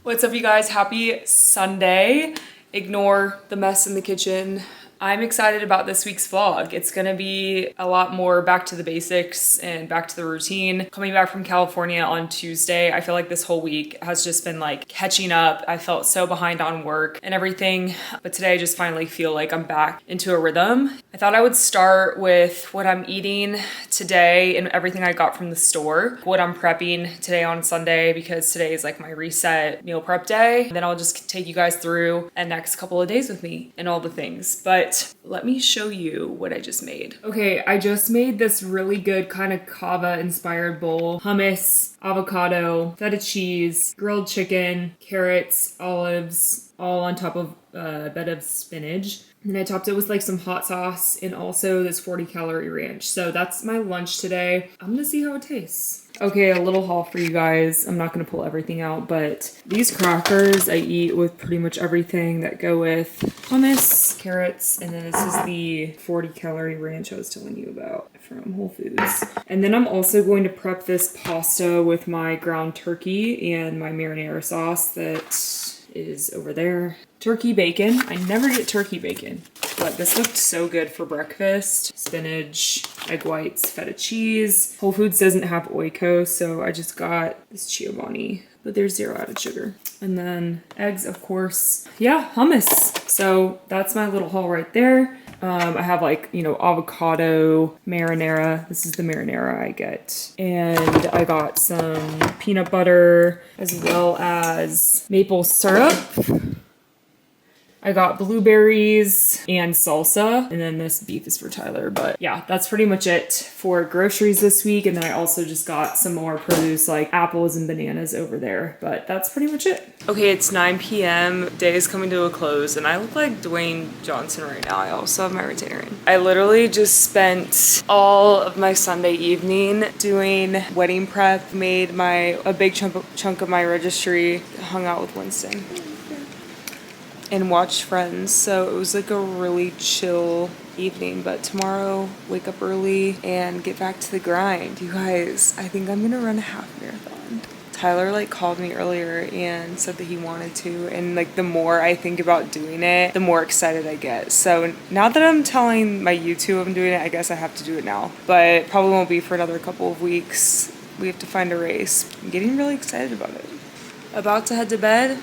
What's up, you guys? Happy Sunday. Ignore the mess in the kitchen. I'm excited about this week's vlog. It's gonna be a lot more back to the basics and back to the routine. Coming back from California on Tuesday, I feel like this whole week has just been like catching up. I felt so behind on work and everything, but today I just finally feel like I'm back into a rhythm. I thought I would start with what I'm eating today and everything I got from the store, what I'm prepping today on Sunday, because today is like my reset meal prep day. Then I'll just take you guys through the next couple of days with me and all the things. But let me show you what I just made. Okay, I just made this really good kind of kava inspired bowl. Hummus, avocado, feta cheese, grilled chicken, carrots, olives, all on top of a bed of spinach. And then I topped it with like some hot sauce and also this 40-calorie ranch. So that's my lunch today. I'm gonna see how it tastes. Okay, a little haul for you guys. I'm not gonna pull everything out, but these crackers I eat with pretty much everything that go with hummus, carrots, and then this is the 40-calorie ranch I was telling you about from Whole Foods. And then I'm also going to prep this pasta with my ground turkey and my marinara sauce that is over there. Turkey bacon. I never get turkey bacon, but this looked so good for breakfast. Spinach, egg whites, feta cheese. Whole Foods doesn't have Oiko, so I just got this Giovanni, but there's 0 added sugar. And then eggs, of course. Yeah, hummus. So that's my little haul right there. I have like, avocado marinara. This is the marinara I get. And I got some peanut butter as well as maple syrup. I got blueberries and salsa, and then this beef is for Tyler. But yeah, that's pretty much it for groceries this week. And then I also just got some more produce like apples and bananas over there, but that's pretty much it. Okay, it's 9 p.m. Day is coming to a close, and I look like Dwayne Johnson right now. I also have my retainer in. I literally just spent all of my Sunday evening doing wedding prep, made a big chunk of my registry, hung out with Winston, and watch Friends. So it was like a really chill evening, but tomorrow wake up early and get back to the grind. You guys, I think I'm gonna run a half marathon. Tyler called me earlier and said that he wanted to, and the more I think about doing it, the more excited I get. So now that I'm telling my YouTube I'm doing it, I guess I have to do it now, but it probably won't be for another couple of weeks. We have to find a race. I'm getting really excited about it. About to head to bed,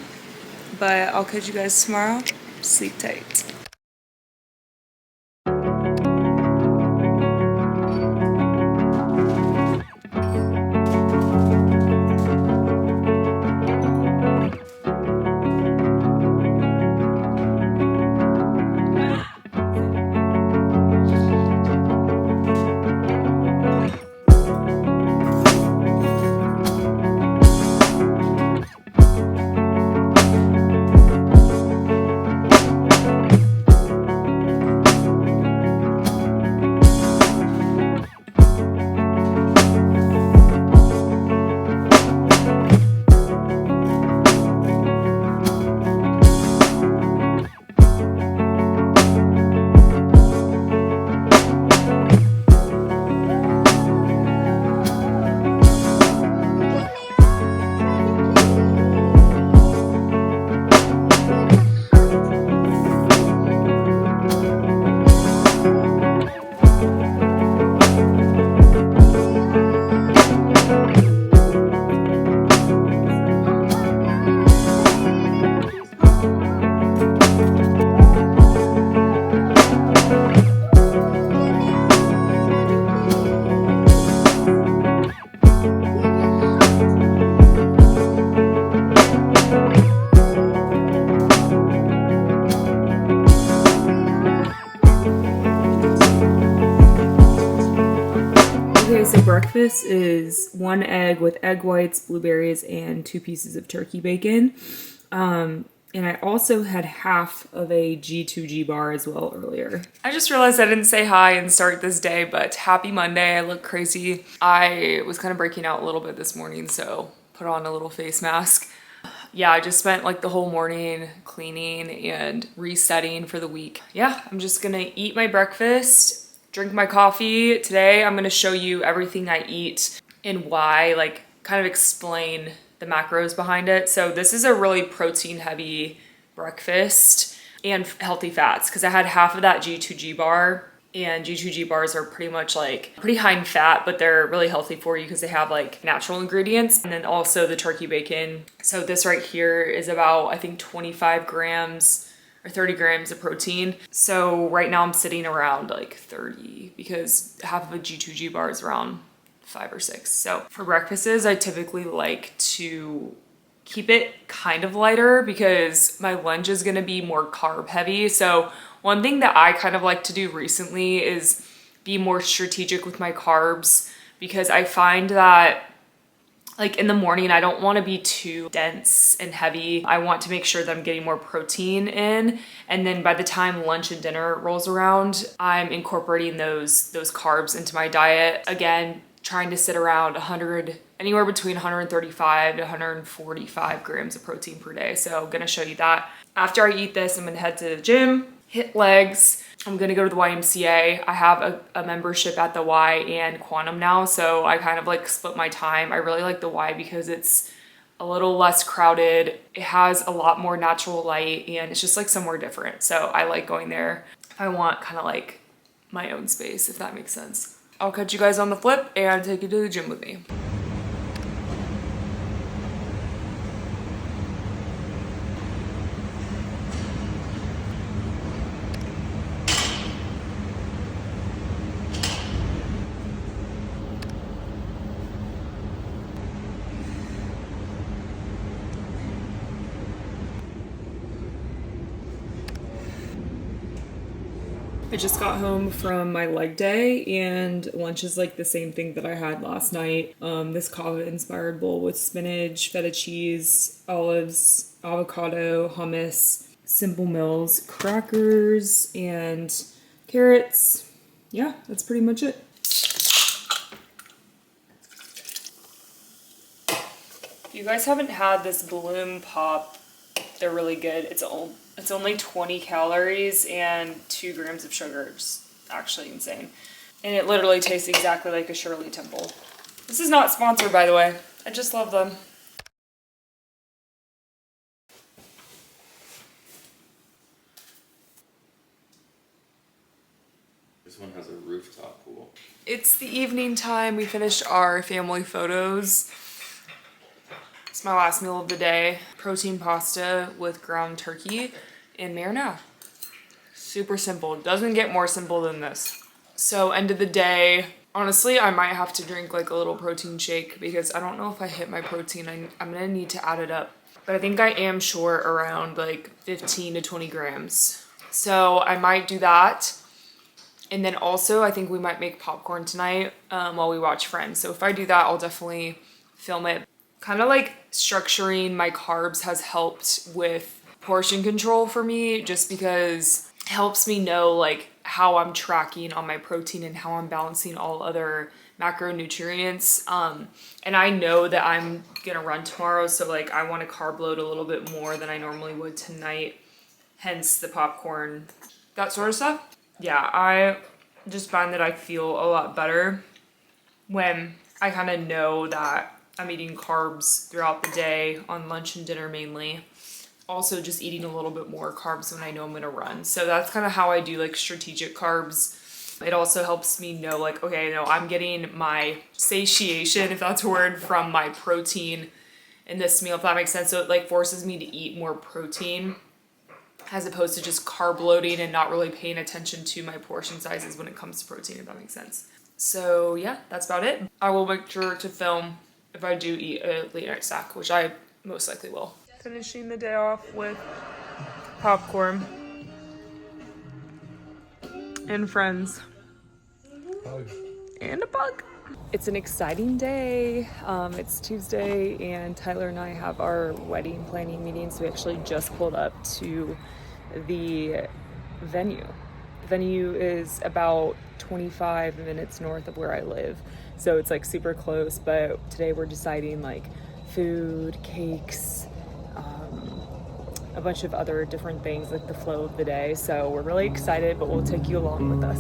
but I'll catch you guys tomorrow. Sleep tight. Okay, so breakfast is 1 egg with egg whites, blueberries, and 2 pieces of turkey bacon. And I also had half of a G2G bar as well earlier. I just realized I didn't say hi and start this day, but happy Monday. I look crazy. I was kind of breaking out a little bit this morning, so put on a little face mask. Yeah, I just spent the whole morning cleaning and resetting for the week. Yeah, I'm just gonna eat my breakfast, drink my coffee. Today I'm gonna show you everything I eat and why, kind of explain the macros behind it. So this is a really protein heavy breakfast and healthy fats, because I had half of that G2G bar, and G2G bars are pretty much like pretty high in fat, but they're really healthy for you because they have like natural ingredients, and then also the turkey bacon. So this right here is about, I think, 25 grams or 30 grams of protein. So right now I'm sitting around like 30 because half of a G2G bar is around 5 or 6. So for breakfasts, I typically like to keep it kind of lighter because my lunch is gonna be more carb heavy. So one thing that I kind of like to do recently is be more strategic with my carbs, because I find that like in the morning, I don't want to be too dense and heavy. I want to make sure that I'm getting more protein in. And then by the time lunch and dinner rolls around, I'm incorporating those carbs into my diet. Again, trying to sit around 100, anywhere between 135 to 145 grams of protein per day. So I'm gonna show you that. After I eat this, I'm gonna head to the gym, hit legs. I'm gonna go to the YMCA. I have a membership at the Y and Quantum now, so I kind of like split my time. I really like the Y because it's a little less crowded. It has a lot more natural light, and it's just like somewhere different. So I like going there if I want kind of like my own space, if that makes sense. I'll catch you guys on the flip and take you to the gym with me. I just got home from my leg day, and lunch is like the same thing that I had last night. This kava inspired bowl with spinach, feta cheese, olives, avocado, hummus, Simple Mills, crackers, and carrots. Yeah, that's pretty much it. If you guys haven't had this Bloom Pop, they're really good. It's only 20 calories and 2 grams of sugar. It's actually insane. And it literally tastes exactly like a Shirley Temple. This is not sponsored, by the way. I just love them. This one has a rooftop pool. It's the evening time. We finished our family photos. It's my last meal of the day. Protein pasta with ground turkey and marinara. Super simple. Doesn't get more simple than this. So end of the day, honestly, I might have to drink like a little protein shake because I don't know if I hit my protein. I'm gonna need to add it up. But I think I am short around like 15 to 20 grams. So I might do that. And then also I think we might make popcorn tonight while we watch Friends. So if I do that, I'll definitely film it. Kind of like structuring my carbs has helped with portion control for me, just because it helps me know like how I'm tracking on my protein and how I'm balancing all other macronutrients. And I know that I'm gonna run tomorrow, so like I want to carb load a little bit more than I normally would tonight, hence the popcorn, that sort of stuff. Yeah, I just find that I feel a lot better when I kind of know that I'm eating carbs throughout the day, on lunch and dinner mainly. Also just eating a little bit more carbs when I know I'm gonna run. So that's kind of how I do like strategic carbs. It also helps me know like, okay, no, I'm getting my satiation, if that's a word, from my protein in this meal, if that makes sense. So it like forces me to eat more protein as opposed to just carb loading and not really paying attention to my portion sizes when it comes to protein, if that makes sense. So yeah, that's about it. I will make sure to film if I do eat a late night snack, which I most likely will. Finishing the day off with popcorn and Friends. And a bug. It's an exciting day. It's Tuesday and Tyler and I have our wedding planning meeting. So we actually just pulled up to the venue. The venue is about 25 minutes north of where I live. So it's like super close, but today we're deciding like food, cakes, a bunch of other different things, like the flow of the day. So we're really excited, but we'll take you along with us.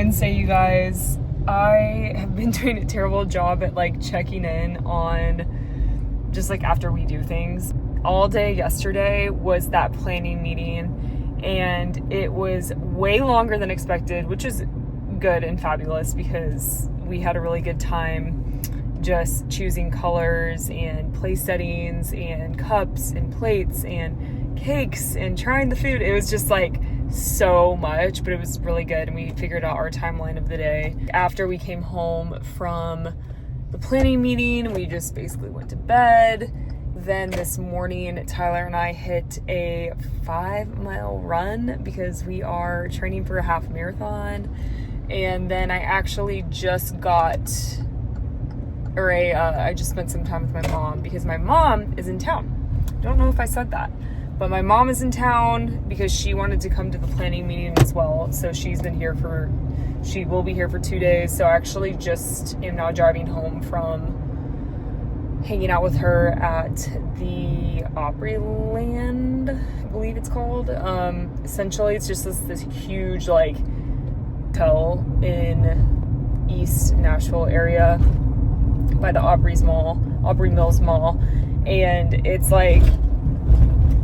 Wednesday, you guys. I have been doing a terrible job at like checking in on just like after we do things. All day yesterday was that planning meeting, and it was way longer than expected, which is good and fabulous because we had a really good time just choosing colors and place settings and cups and plates and cakes and trying the food. It was just like so much, but it was really good, and we figured out our timeline of the day. After we came home from the planning meeting, we just basically went to bed. Then this morning, Tyler and I hit a 5-mile run because we are training for a half marathon. And then I actually just I just spent some time with my mom because my mom is in town. Don't know if I said that, but my mom is in town because she wanted to come to the planning meeting as well. So she will be here for 2 days. So I actually just am now driving home from hanging out with her at the Opryland, I believe it's called. Essentially, it's just this huge like hotel in East Nashville area by the Opry Mills Mall, and it's like,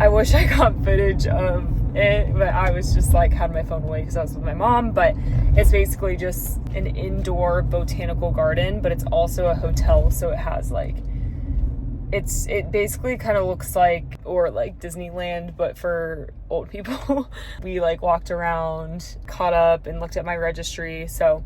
I wish I got footage of it, but I was just like had my phone away because I was with my mom. But it's basically just an indoor botanical garden, but it's also a hotel, so it has like it basically kind of looks like Disneyland, but for old people. We like walked around, caught up, and looked at my registry. So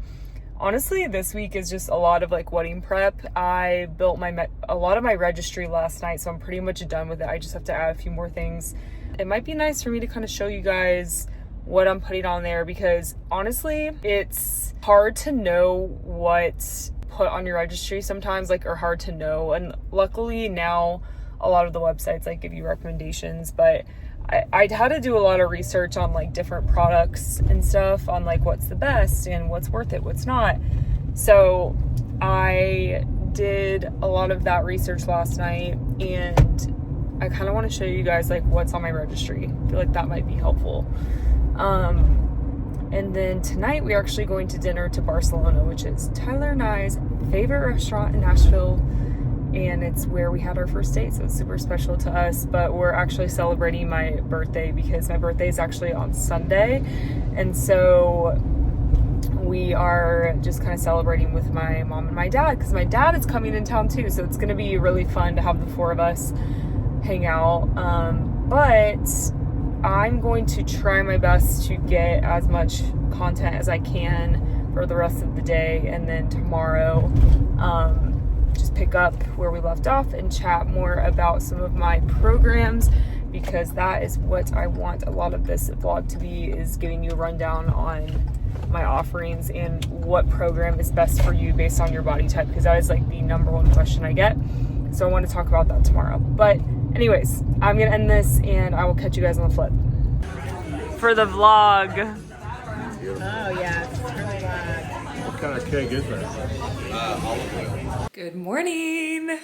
honestly, this week is just a lot of like wedding prep. I built a lot of my registry last night, so I'm pretty much done with it. I just have to add a few more things. It might be nice for me to kind of show you guys what I'm putting on there, because honestly, it's hard to know what put on your registry sometimes, like, are hard to know. And luckily now a lot of the websites like give you recommendations, but I had to do a lot of research on like different products and stuff on like what's the best and what's worth it, what's not. So I did a lot of that research last night, and I kind of want to show you guys like what's on my registry. I feel like that might be helpful. And then tonight we're actually going to dinner to Barcelona, which is Tyler and I's favorite restaurant in Nashville. And it's where we had our first date, so it's super special to us. But we're actually celebrating my birthday because my birthday is actually on Sunday. And so we are just kind of celebrating with my mom and my dad, because my dad is coming in town too. So it's going to be really fun to have the four of us hang out. But I'm going to try my best to get as much content as I can for the rest of the day. And then tomorrow, just pick up where we left off and chat more about some of my programs, because that is what I want a lot of this vlog to be, is giving you a rundown on my offerings and what program is best for you based on your body type, because that is like the number one question I get. So I want to talk about that tomorrow. But anyways, I'm going to end this and I will catch you guys on the flip. For the vlog. Oh, yes. For the vlog. What kind of keg is that? Olive oil. Good morning.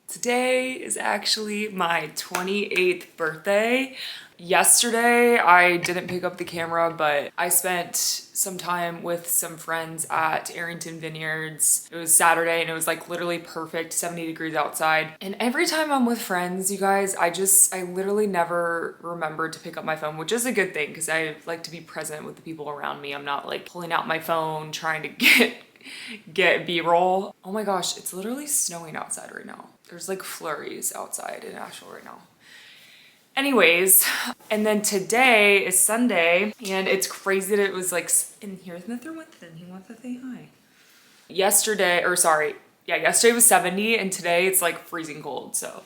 Today is actually my 28th birthday. Yesterday, I didn't pick up the camera, but I spent some time with some friends at Arrington Vineyards. It was Saturday and it was like literally perfect, 70 degrees outside. And every time I'm with friends, you guys, I literally never remember to pick up my phone, which is a good thing because I like to be present with the people around me. I'm not like pulling out my phone trying to get B-roll. Oh my gosh, it's literally snowing outside right now. There's like flurries outside in Nashville right now. Anyways, and then today is Sunday, and it's crazy that it was like, and here's Mr. Winston, he wants to say hi. Yesterday was 70, and today it's like freezing cold, so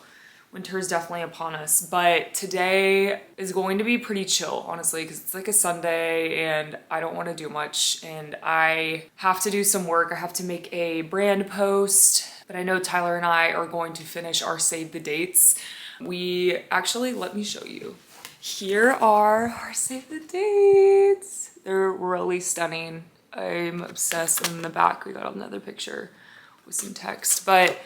winter is definitely upon us. But today is going to be pretty chill, honestly, because it's like a Sunday and I don't want to do much, and I have to do some work. I have to make a brand post, but I know Tyler and I are going to finish our save the dates. We actually, let me show you. Here are our save the dates. They're really stunning. I'm obsessed. In the back, we got another picture with some text. But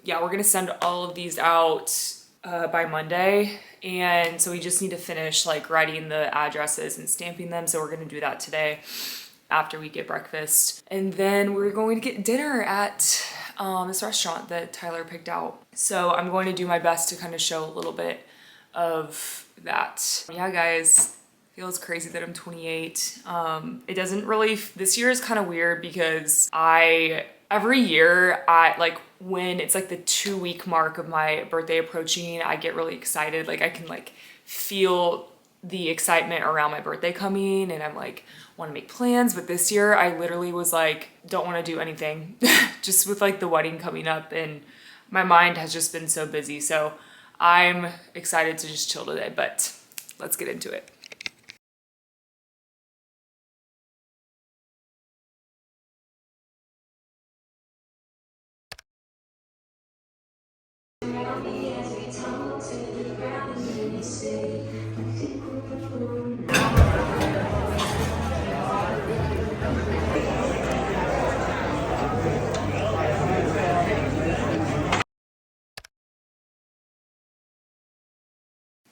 yeah, we're gonna send all of these out by Monday. And so we just need to finish like writing the addresses and stamping them. So we're gonna do that today. after we get breakfast. And then we're going to get dinner at this restaurant that Tyler picked out. So I'm going to do my best to kind of show a little bit of that. Yeah, guys, feels crazy that I'm 28. It doesn't really, this year is kind of weird because every year like when it's like the 2-week mark of my birthday approaching, I get really excited. Like I can like feel the excitement around my birthday coming and I'm like, want to make plans. But this year I literally was like, don't want to do anything just with like the wedding coming up and my mind has just been so busy. So I'm excited to just chill today, but let's get into it.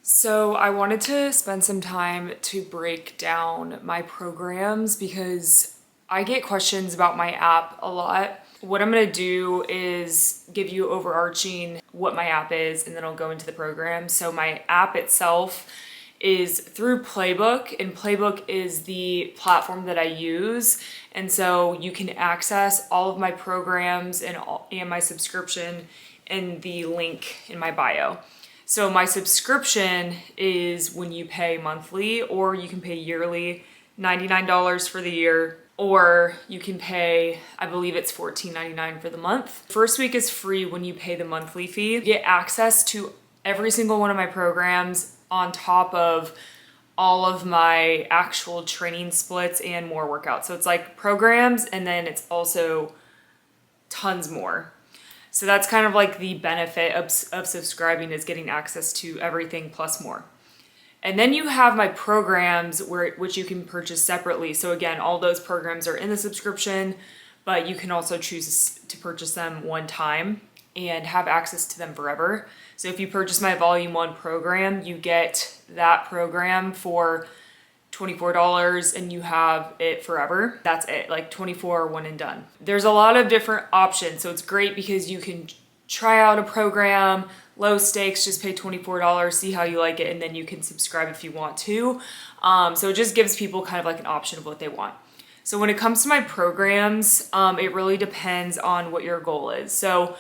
So I wanted to spend some time to break down my programs because I get questions about my app a lot. What I'm gonna do is give you overarching what my app is and then I'll go into the program. So my app itself is through Playbook, and Playbook is the platform that I use. And so you can access all of my programs and my subscription in the link in my bio. So my subscription is when you pay monthly, or you can pay yearly, $99 for the year, or you can pay, I believe it's $14.99 for the month. First week is free when you pay the monthly fee. You get access to every single one of my programs on top of all of my actual training splits and more workouts. So it's like programs and then it's also tons more. So that's kind of like the benefit of subscribing, is getting access to everything plus more. And then you have my programs which you can purchase separately. So again, all those programs are in the subscription, but you can also choose to purchase them one time and have access to them forever. So if you purchase my Volume 1 program, you get that program for $24 and you have it forever. That's it, like 24, one and done. There's a lot of different options. So it's great because you can try out a program, low stakes, just pay $24, see how you like it, and then you can subscribe if you want to. So it just gives people kind of like an option of what they want. So when it comes to my programs, it really depends on what your goal is. So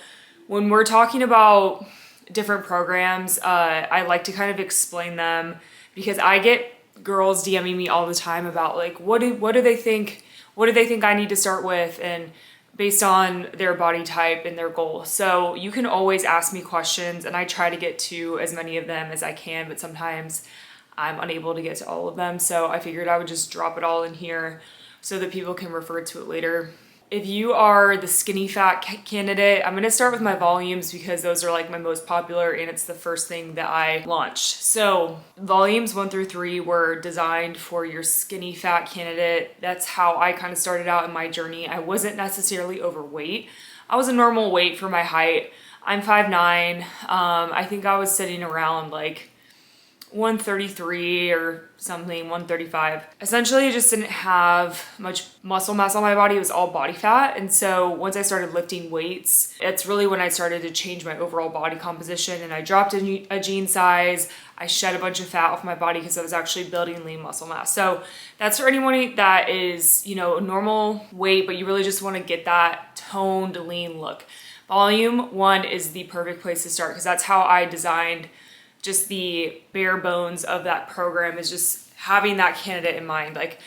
when we're talking about different programs, I like to kind of explain them because I get girls DMing me all the time about like, what do they think I need to start with, and based on their body type and their goal. So you can always ask me questions and I try to get to as many of them as I can, but sometimes I'm unable to get to all of them. So I figured I would just drop it all in here so that people can refer to it later. If you are the skinny fat candidate, I'm gonna start with my volumes because those are like my most popular and it's the first thing that I launched. So volumes 1 through 3 were designed for your skinny fat candidate. That's how I kind of started out in my journey. I wasn't necessarily overweight. I was a normal weight for my height. I'm 5'9". I think I was sitting around like 133 or something, 135. Essentially, I just didn't have much muscle mass on my body. It was all body fat. And so once I started lifting weights, it's really when I started to change my overall body composition, and I dropped a jean size. I shed a bunch of fat off my body because I was actually building lean muscle mass. So that's for anyone that is, a normal weight, but you really just want to get that toned, lean look. Volume 1 is the perfect place to start because that's how I designed just the bare bones of that program, is just having that candidate in mind. Like,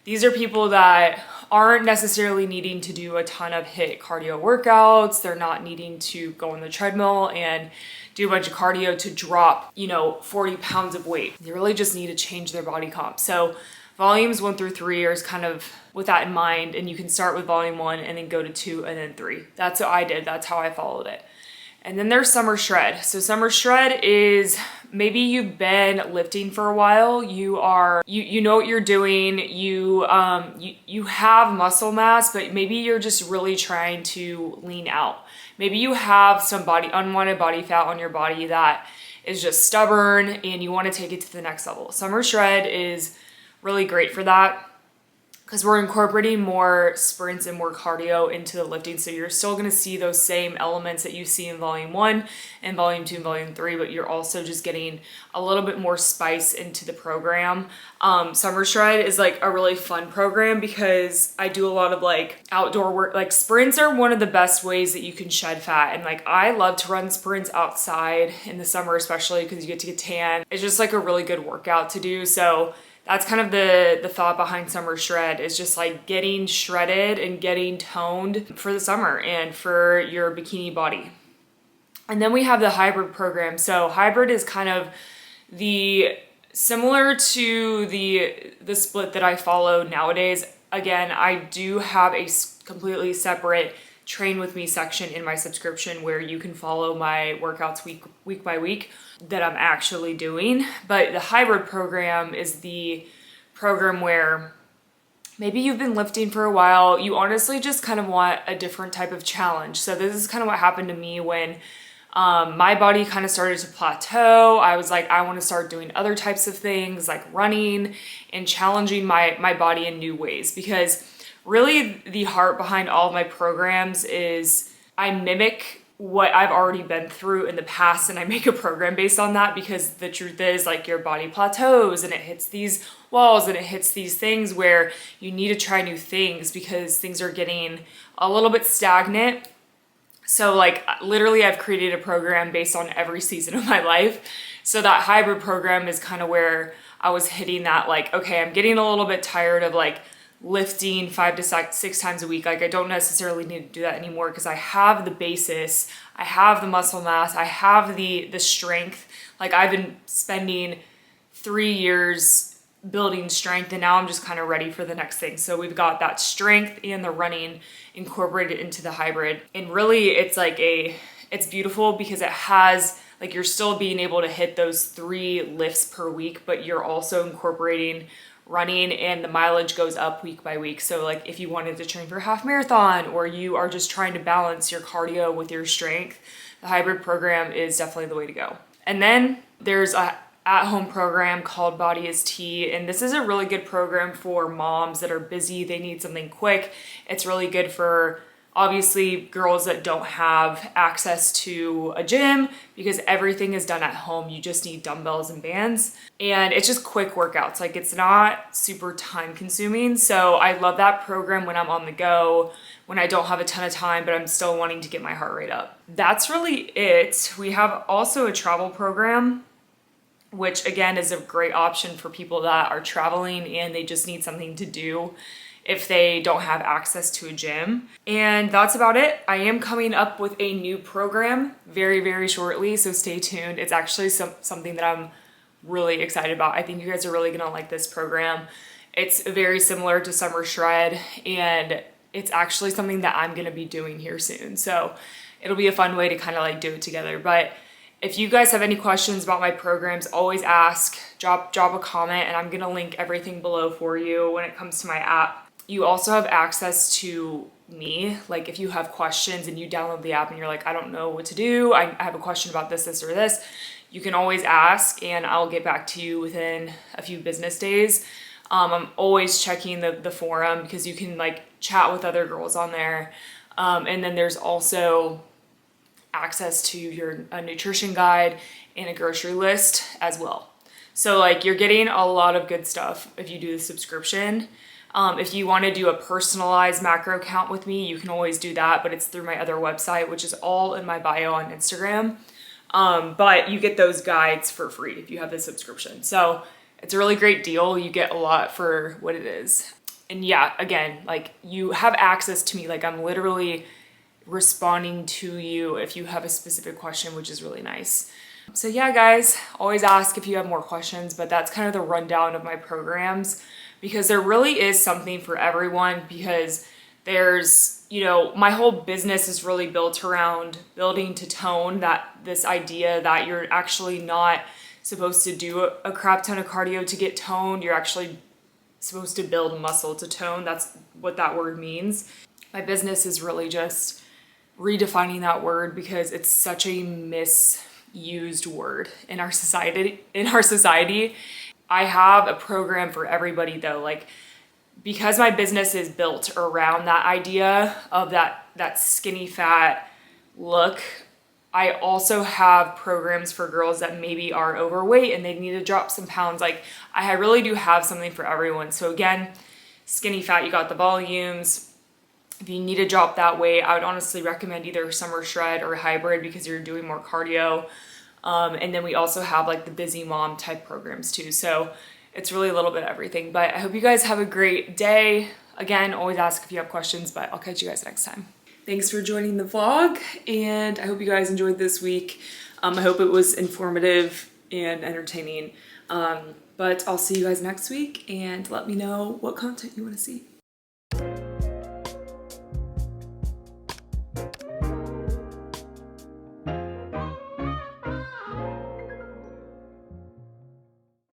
these are people that aren't necessarily needing to do a ton of HIIT cardio workouts. They're not needing to go on the treadmill and do a bunch of cardio to drop, 40 pounds of weight. They really just need to change their body comp. So volumes 1 through 3 are kind of with that in mind, and you can start with volume 1 and then go to 2 and then 3. That's what I did. That's how I followed it. And then there's Summer Shred. So Summer Shred is, maybe you've been lifting for a while. You know what you're doing. You have muscle mass, but maybe you're just really trying to lean out. Maybe you have some unwanted body fat on your body that is just stubborn and you want to take it to the next level. Summer Shred is really great for that. because we're incorporating more sprints and more cardio into the lifting. So you're still going to see those same elements that you see in volume 1 and volume 2 and volume 3, but you're also just getting a little bit more spice into the program. Summer Shred is like a really fun program because I do a lot of like outdoor work. Like sprints are one of the best ways that you can shed fat. And like I love to run sprints outside in the summer, especially because you get to get tan. It's just like a really good workout to do. So that's kind of the thought behind Summer Shred, is just like getting shredded and getting toned for the summer and for your bikini body. And then we have the hybrid program. So hybrid is kind of similar to the split that I follow nowadays. Again, I do have a completely separate train with me section in my subscription where you can follow my workouts week by week that I'm actually doing. But the hybrid program is the program where maybe you've been lifting for a while, you honestly just kind of want a different type of challenge. So this is kind of what happened to me when my body kind of started to plateau. I was like, I want to start doing other types of things like running and challenging my body in new ways, because really the heart behind all of my programs is I mimic what I've already been through in the past and I make a program based on that, because the truth is like your body plateaus and it hits these walls and it hits these things where you need to try new things because things are getting a little bit stagnant. So like literally I've created a program based on every season of my life. So that hybrid program is kind of where I was hitting that like, okay, I'm getting a little bit tired of like lifting 5 to 6 times a week. Like I don't necessarily need to do that anymore because I have the basis, I have the muscle mass, I have the strength. Like I've been spending 3 years building strength and now I'm just kind of ready for the next thing. So we've got that strength and the running incorporated into the hybrid. And really it's like it's beautiful because it has like, you're still being able to hit those 3 lifts per week, but you're also incorporating running and the mileage goes up week by week. So like if you wanted to train for a half marathon or you are just trying to balance your cardio with your strength, the hybrid program is definitely the way to go. And then there's a at-home program called Body is Tea, and this is a really good program for moms that are busy, they need something quick. It's really good for obviously girls that don't have access to a gym because everything is done at home. You just need dumbbells and bands and it's just quick workouts. Like it's not super time consuming. So I love that program when I'm on the go, when I don't have a ton of time, but I'm still wanting to get my heart rate up. That's really it. We have also a travel program, which again is a great option for people that are traveling and they just need something to do if they don't have access to a gym. And that's about it. I am coming up with a new program very, very shortly, so stay tuned. It's actually something that I'm really excited about. I think you guys are really gonna like this program. It's very similar to Summer Shred, and it's actually something that I'm gonna be doing here soon. So it'll be a fun way to kind of like do it together. But if you guys have any questions about my programs, always ask, drop a comment, and I'm gonna link everything below for you when it comes to my app. You also have access to me. Like if you have questions and you download the app and you're like, I don't know what to do, I have a question about this or this, you can always ask and I'll get back to you within a few business days. I'm always checking the forum because you can like chat with other girls on there. And then there's also access to a nutrition guide and a grocery list as well. So like you're getting a lot of good stuff if you do the subscription. If you want to do a personalized macro count with me, you can always do that, but it's through my other website, which is all in my bio on Instagram. But you get those guides for free if you have the subscription. So it's a really great deal. You get a lot for what it is. And yeah, again, like you have access to me. Like I'm literally responding to you if you have a specific question, which is really nice. So yeah, guys, always ask if you have more questions, but that's kind of the rundown of my programs, because there really is something for everyone, because there's, you know, my whole business is really built around building to tone, that this idea that you're actually not supposed to do a crap ton of cardio to get toned. You're actually supposed to build muscle to tone. That's what that word means. My business is really just redefining that word because it's such a misused word in our society. I have a program for everybody though. Like because my business is built around that idea of that skinny fat look, I also have programs for girls that maybe are overweight and they need to drop some pounds. Like, I really do have something for everyone. So again, skinny fat, you got the volumes. If you need to drop that weight, I would honestly recommend either summer shred or hybrid because you're doing more cardio. And then we also have like the busy mom type programs too. So it's really a little bit of everything. But I hope you guys have a great day. Again, always ask if you have questions, but I'll catch you guys next time. Thanks for joining the vlog, and I hope you guys enjoyed this week. I hope it was informative and entertaining. But I'll see you guys next week, and let me know what content you want to see.